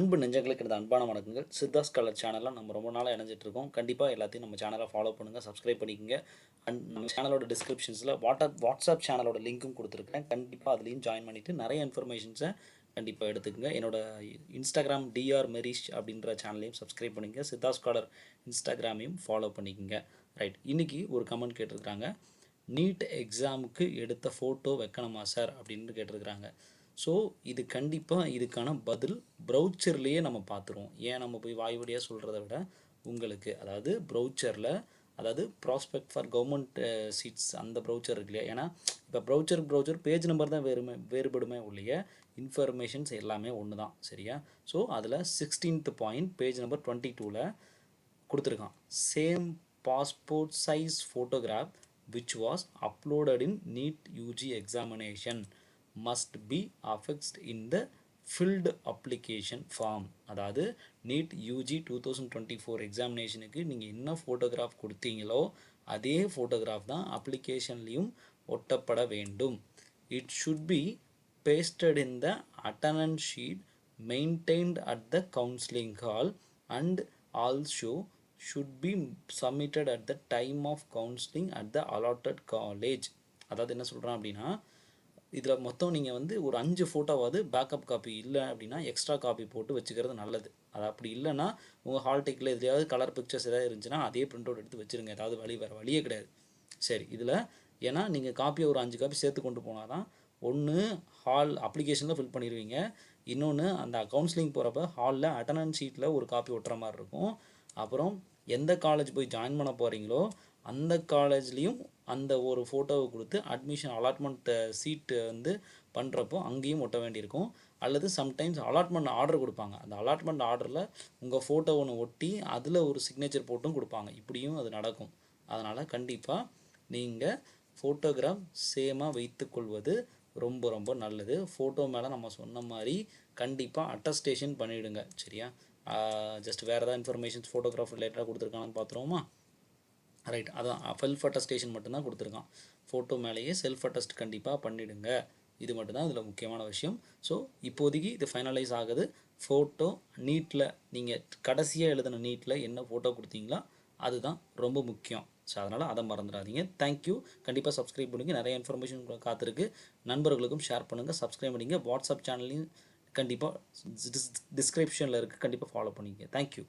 அன்பு நெஞ்சங்களுக்கு எனது அன்பான வணக்கங்கள். சித்தாஸ் கலர் சேனலில் நம்ம ரொம்ப நாளாக இணைஞ்சிட்ருக்கோம். கண்டிப்பாக எல்லாத்தையும் நம்ம சேனலை ஃபாலோ பண்ணுங்கள், சப்ஸ்கிரைப் பண்ணிக்கோங்க. அண்ட் நம்ம சேனலோட டிஸ்கிரிப்ஷன்ஸில் வாட்ஸ்அப் சேனலோட லிங்க்கும் கொடுத்துருக்கேன். கண்டிப்பாக அதுலேயும் ஜாயின் பண்ணிவிட்டு நிறைய இன்ஃபர்மேஷன்ஸை கண்டிப்பாக எடுத்துக்கோங்க. என்னோட இன்ஸ்டாகிராம் டிஆர் மெரிஷ் அப்படின்ற சேனலையும் சப்ஸ்கிரைப் பண்ணிக்கங்க. சித்தாஸ் காலர் இன்ஸ்டாகிராமையும் ஃபாலோ பண்ணிக்கோங்க. ரைட், இன்றைக்கி ஒரு கமெண்ட் கேட்டிருக்கிறாங்க. நீட் எக்ஸாமுக்கு எடுத்த ஃபோட்டோ வைக்கணுமா சார் அப்படின்னு கேட்டிருக்கிறாங்க. ஸோ இது கண்டிப்பாக இதுக்கான பதில் ப்ரௌச்சர்லேயே நம்ம பார்த்துருவோம். ஏன் நம்ம போய் வாய் வழியாக சொல்கிறத விட உங்களுக்கு அதாவது ப்ரௌச்சரில், அதாவது ப்ராஸ்பெக்ட் ஃபார் கவர்மெண்ட் சீட்ஸ் அந்த ப்ரௌச்சர் இருக்கு இல்லையா. ஏன்னா இப்போ ப்ரௌச்சர் பேஜ் நம்பர் தான் வேறுபடுமே ஒழிய இன்ஃபர்மேஷன்ஸ் எல்லாமே ஒன்று தான், சரியா. ஸோ அதில் 16th பாயிண்ட் பேஜ் நம்பர் 22ல் கொடுத்துருக்கான். Same passport size photograph which was uploaded in NEET UG examination must be affixed in the filled application form. அதாவது NEET UG 2024 எக்ஸாமினேஷனுக்கு நீங்கள் என்ன ஃபோட்டோகிராஃப் கொடுத்தீங்களோ அதே ஃபோட்டோகிராஃப் தான் அப்ளிகேஷன்லேயும் ஒட்டப்பட வேண்டும். It should be pasted in the attendance sheet maintained at the counseling hall and also should be submitted at the time of counseling at the allotted college. அதாவது என்ன சொல்கிறான் அப்படின்னா, இதில் மொத்தம் நீங்கள் வந்து ஒரு 5 ஃபோட்டோவாவது பேக்கப் காப்பி இல்லை அப்படின்னா எக்ஸ்ட்ரா காப்பி போட்டு வச்சுக்கிறது நல்லது. அது அப்படி இல்லைன்னா உங்கள் ஹால் டிக்கெட்டில் எதுலையாவது கலர் பிக்சர்ஸ் எதாவது இருந்துச்சுன்னா அதே பிரிண்ட் அவுட் எடுத்து வச்சுருங்க. ஏதாவது வேறு வழியே கிடையாது. சரி, இதில் ஏன்னா நீங்கள் காப்பியை ஒரு 5 காப்பி சேர்த்து கொண்டு போனால் தான் ஒன்று ஹால் அப்ளிகேஷனில் ஃபில் பண்ணிடுவீங்க, இன்னொன்று அந்த கவுன்சிலிங் போகிறப்ப ஹாலில் அட்டண்டன்ஸ் ஷீட்டில் ஒரு காப்பி ஒட்டுற மாதிரி இருக்கும். அப்புறம் எந்த காலேஜ் போய் ஜாயின் பண்ண போகிறீங்களோ அந்த காலேஜ்லேயும் அந்த ஒரு ஃபோட்டோவை கொடுத்து அட்மிஷன் அலாட்மெண்ட் சீட்டு வந்து பண்ணுறப்போ அங்கேயும் ஒட்ட வேண்டியிருக்கும். அல்லது சம்டைம்ஸ் அலாட்மெண்ட் ஆர்டர் கொடுப்பாங்க, அந்த அலாட்மெண்ட் ஆர்டரில் உங்கள் ஃபோட்டோ ஒன்று ஒட்டி அதில் ஒரு சிக்னேச்சர் போட்டும் கொடுப்பாங்க. இப்படியும் அது நடக்கும். அதனால் கண்டிப்பாக நீங்கள் ஃபோட்டோகிராஃப் சேமாக வைத்துக்கொள்வது ரொம்ப ரொம்ப நல்லது. ஃபோட்டோ மேலே நம்ம சொன்ன மாதிரி கண்டிப்பாக அட்டஸ்டேஷன் பண்ணிவிடுங்க, சரியா. ஜஸ்ட் வேறு ஏதாவது இன்ஃபர்மேஷன்ஸ் ஃபோட்டோகிராஃப் ரிலேட்டடாக கொடுத்துருக்காங்கன்னு பார்த்துருவோமா. ரைட், அதான் செல்ஃப் அட்டஸ்டேஷன் மட்டும்தான் கொடுத்துருக்கான். ஃபோட்டோ மேலேயே செல்ஃப் அட்டஸ்ட் கண்டிப்பாக பண்ணிவிடுங்க. இது மட்டும்தான் இதில் முக்கியமான விஷயம். ஸோ இப்போதைக்கு இது ஃபைனலைஸ் ஆகுது. ஃபோட்டோ நீட்டில் நீங்கள் கடைசியாக எழுதின நீட்டில் என்ன ஃபோட்டோ கொடுத்தீங்களோ அதுதான் ரொம்ப முக்கியம். ஸோ அதனால் அதை மறந்துடாதீங்க. தேங்க்யூ. கண்டிப்பாக சப்ஸ்கிரைப் பண்ணுங்கள். நிறைய இன்ஃபர்மேஷன் காத்திருக்கு. நண்பர்களுக்கும் ஷேர் பண்ணுங்கள், சப்ஸ்கிரைப் பண்ணிங்க. வாட்ஸ்அப் சேனல்லையும் கண்டிப்பாக டிஸ்கிரிப்ஷனில் இருக்குது, கண்டிப்பாக ஃபாலோ பண்ணிங்க. தேங்க்யூ.